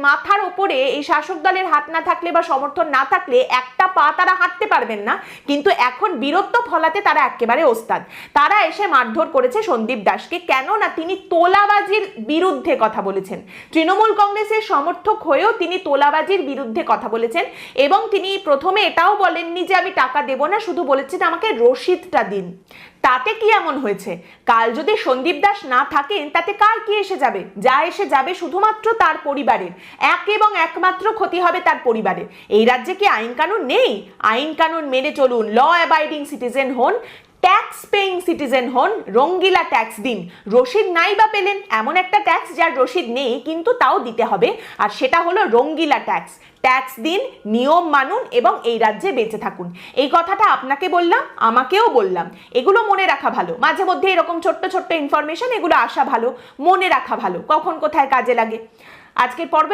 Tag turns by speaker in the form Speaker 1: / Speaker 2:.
Speaker 1: মাথার উপরে এই শাসক দলের হাত না থাকলে বা সমর্থন না থাকলে একটা পা তারা হাঁটতে পারবেন না, কিন্তু এখন বীরত্ব ফলাতে তারা একেবারে ওস্তাদ। তারা এসে মারধর করেছে সন্দীপ দাসকে, কেন না তিনি তোলাবাজির বিরুদ্ধে কথা বলেছেন। তৃণমূল কংগ্রেসের সমর্থক হয়েও তিনি তোলাবাজির বিরুদ্ধে কথা বলেছেন, এবং তিনি প্রথমে এটাও বলেননি যে আমি টাকা দেব না, শুধু বলেছেন আমাকে রসিদটা দিন। তাতে কি এমন হয়েছে? কাল যদি সন্দীপ দাস না থাকেন তাতে কার কি এসে যাবে? যা এসে যাবে শুধুমাত্র তার পরিবারের, এক এবং একমাত্র ক্ষতি হবে তার পরিবারের। এই রাজ্যে কি আইন কানুন নেই? আইন কানুন মেনে চলুন, ল অ্যাবাইডিং সিটিজেন হন, ট্যাক্স পেইং সিটিজেন হন, রঙ্গিলা ট্যাক্স দিন। রসিদ নাই বা পেলেন, এমন একটা ট্যাক্স যার রসিদ নেই কিন্তু তাও দিতে হবে, আর সেটা হলো রঙ্গিলা ট্যাক্স। ট্যাক্স দিন, নিয়ম মানুন এবং এই রাজ্যে বেঁচে থাকুন। এই কথাটা আপনাকে বললাম, আমাকেও বললাম। এগুলো মনে রাখা ভালো, মাঝে মধ্যে এরকম ছোট্ট ছোট্ট ইনফরমেশন এগুলো আসা ভালো, মনে রাখা ভালো, কখন কোথায় কাজে লাগে। আজকের পর্বে